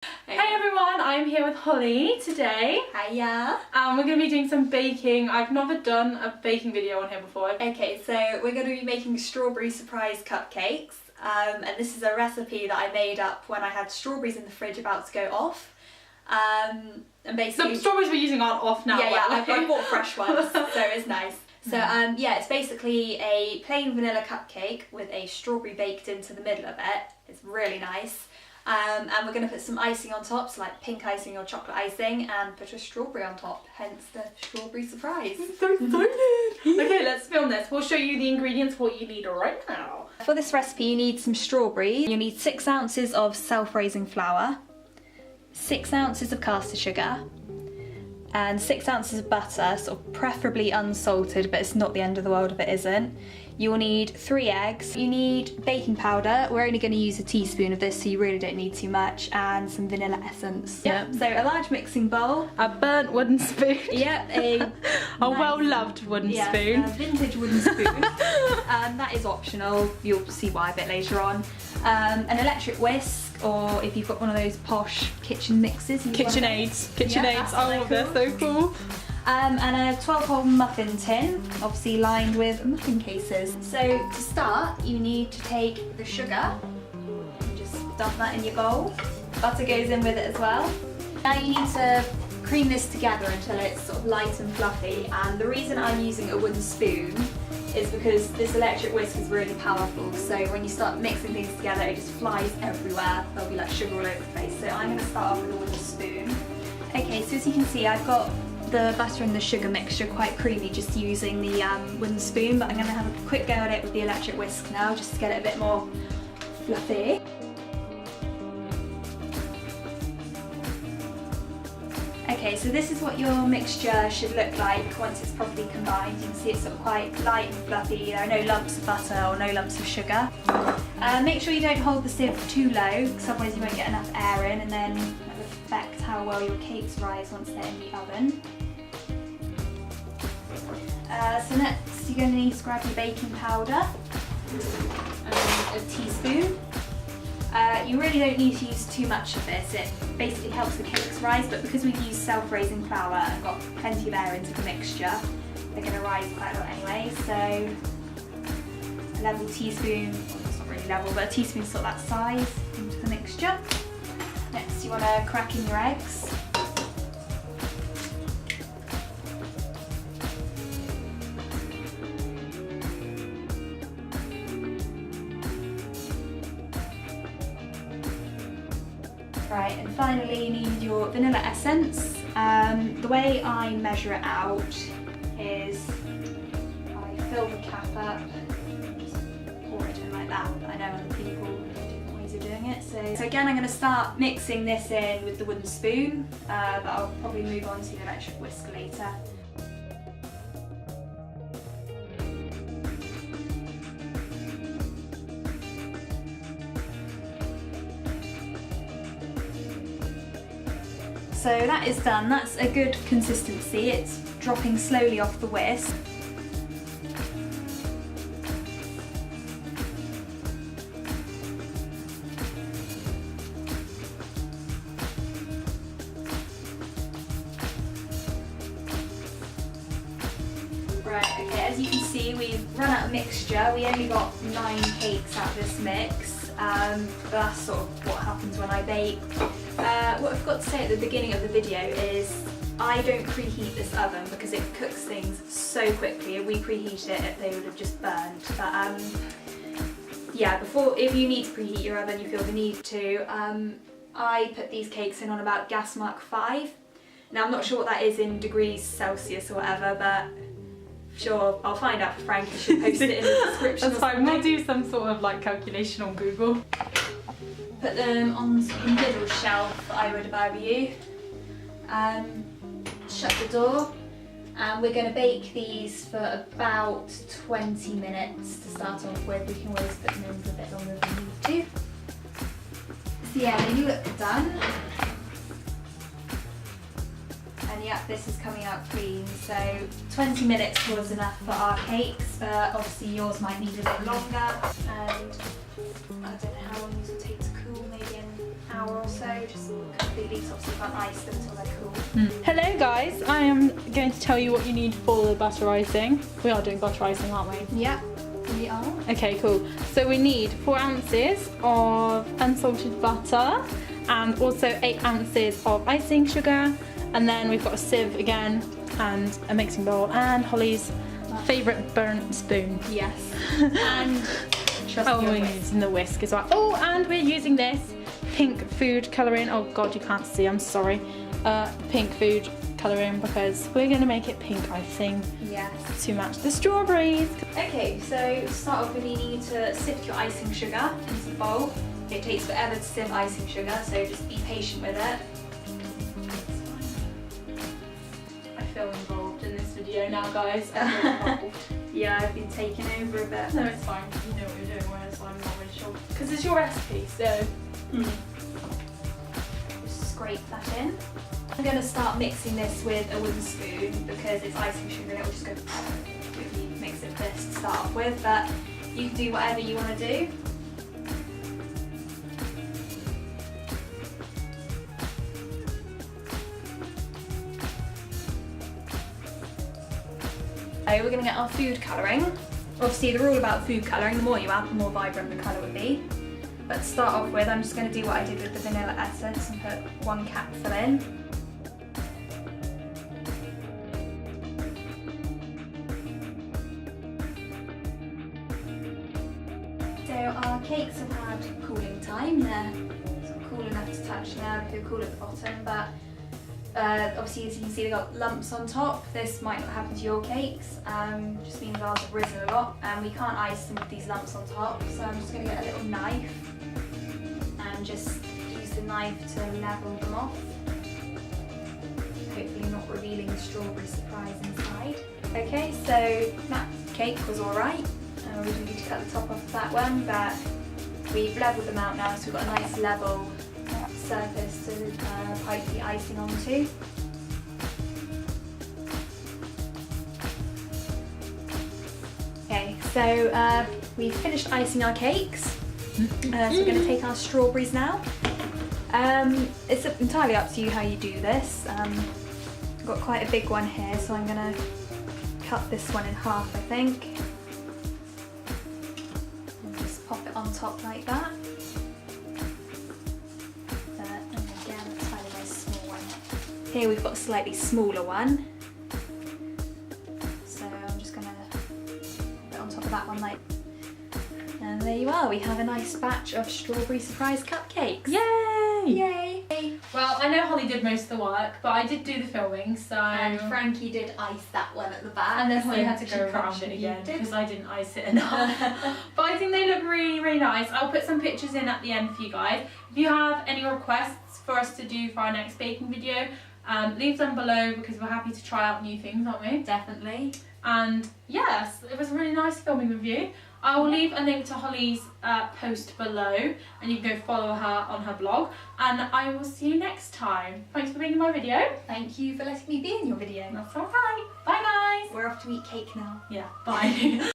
Hey everyone, I'm here with Holly today. Hiya. We're going to be doing some baking. I've never done a baking video on here before. Okay, so we're going to be making strawberry surprise cupcakes. And this is a recipe that I made up when I had strawberries in the fridge about to go off. And basically... The strawberries we're using aren't off now. Yeah, I bought fresh ones, so it's nice. So yeah, it's basically a plain vanilla cupcake with a strawberry baked into the middle of it. It's really nice. And we're going to put some icing on top, so like pink icing or chocolate icing, and put a strawberry on top, hence the strawberry surprise. I'm so excited! Okay, let's film this. We'll show you the ingredients, what you need right now. For this recipe you need some strawberries, you need 6 ounces of self-raising flour, 6 ounces of caster sugar, and 6 ounces of butter, sort of preferably unsalted, but it's not the end of the world if it isn't. You'll need 3 eggs, you need baking powder, we're only going to use a teaspoon of this so you really don't need too much, and some vanilla essence. Yep. So a large mixing bowl. A burnt wooden spoon. Yep, a well-loved wooden spoon. A vintage wooden spoon. That is optional, you'll see why a bit later on. An electric whisk, or if you've got one of those posh kitchen mixers. KitchenAids. KitchenAids, Yeah, oh they're so cool. And a 12-hole muffin tin, obviously lined with muffin cases. So to start, you need to take the sugar, and just dump that in your bowl. Butter goes in with it as well. Now you need to cream this together until it's sort of light and fluffy, and the reason I'm using a wooden spoon is because this electric whisk is really powerful, so when you start mixing things together it just flies everywhere. There'll be like sugar all over the place, so I'm going to start off with a wooden spoon. Okay, so as you can see I've got the butter and the sugar mixture quite creamy just using the wooden spoon, but I'm going to have a quick go at it with the electric whisk now just to get it a bit more fluffy. Okay, so this is what your mixture should look like once it's properly combined. You can see it's sort of quite light and fluffy, there are no lumps of butter or no lumps of sugar. Make sure you don't hold the sieve too low, because otherwise you won't get enough air in, and then that will affect how well your cakes rise once they're in the oven. So next you're going to need to grab your baking powder, and a teaspoon. You really don't need to use too much of this, it basically helps the cakes rise, but because we've used self-raising flour and got plenty of air into the mixture, they're going to rise quite a lot anyway, so a level teaspoon, well, it's not really level, but a teaspoon sort of that size into the mixture. Next you want to crack in your eggs. Right, and finally you need your vanilla essence. The way I measure it out is I fill the cap up, just pour it in like that. I know other people have different ways of doing it. So again, I'm going to start mixing this in with the wooden spoon, but I'll probably move on to the electric whisk later. So that is done, that's a good consistency, it's dropping slowly off the whisk. Right, okay, as you can see we've run out of mixture, we only got 9 cakes out of this mix, but that's sort of what happens when I bake. What I forgot to say at the beginning of the video is I don't preheat this oven because it cooks things so quickly. If we preheat it, they would have just burned. But yeah, if you need to preheat your oven, you feel the need to, I put these cakes in on about gas mark 5. Now I'm not sure what that is in degrees Celsius or whatever, but sure, I'll find out for Frankie, she'll post it in the description. That's fine, we'll do some sort of like calculation on Google. Put them on the middle shelf, I would if I were you. Shut the door, and we're going to bake these for about 20 minutes to start off with. We can always put them in for a bit longer if we need to. So yeah, they look done. And yeah, this is coming out clean, so 20 minutes was enough for our cakes, but obviously yours might need a bit longer, and I don't know how long these will take to cool, maybe an hour or so, just completely, so obviously you can't ice them until they're cool. Hello guys, I am going to tell you what you need for the butter icing. We are doing butter icing, aren't we? Yeah, we are. Okay, cool. So we need 4 ounces of unsalted butter and also 8 ounces of icing sugar, and then we've got a sieve again and a mixing bowl and Holly's favourite burnt spoon. Yes. And we're using the whisk as well. Oh, and we're using this pink food colouring. Oh god, you can't see, I'm sorry. Pink food colouring because we're going to make it pink icing. Yes. To match the strawberries. Okay, so to start off with, you need to sift your icing sugar into the bowl. It takes forever to sieve icing sugar, so just be patient with it. I feel involved in this video now, guys. I feel involved. Yeah, I've been taken over a bit. No, it's fine. You know what you're doing, whereas I'm not really sure. Because it's your recipe, so. Just scrape that in. I'm going to start mixing this with a wooden spoon because it's icing sugar and it will just go if you mix it this to start off with, but you can do whatever you want to do. We're going to get our food colouring. Obviously the rule about food colouring, the more you add, the more vibrant the colour would be. But to start off with, I'm just going to do what I did with the vanilla essence and put 1 capful in. So our cakes have had cooling time. They're sort of cool enough to touch now, they're cool at the bottom, but obviously as you can see they've got lumps on top. This might not happen to your cakes, just means ours have risen a lot and we can't ice them with these lumps on top, so I'm just going to get a little knife and just use the knife to level them off, hopefully not revealing the strawberry surprise inside. Okay, so that cake was alright, we didn't need to cut the top off of that one, but we've levelled them out now, so we've got a nice level surface to pipe the icing onto. Okay, so we've finished icing our cakes, so we're going to take our strawberries now. It's entirely up to you how you do this. I've got quite a big one here, so I'm going to cut this one in half, I think. And just pop it on top like that. Here we've got a slightly smaller one, so I'm just going to put it on top of that one and there you are, we have a nice batch of strawberry surprise cupcakes. Yay! Yay! Well, I know Holly did most of the work, but I did do the filming, so... And Frankie did ice that one at the back. And then Holly had to she go around it actually again did. because I didn't ice it enough. But I think they look really, really nice. I'll put some pictures in at the end for you guys. If you have any requests for us to do for our next baking video, leave them below because we're happy to try out new things, aren't we? Definitely. And yes, it was a really nice filming with you. I will leave a link to Holly's post below and you can go follow her on her blog, and I will see you next time. Thanks for being in my video. Thank you for letting me be in your video. That's alright. Bye guys. We're off to eat cake now. Yeah, bye.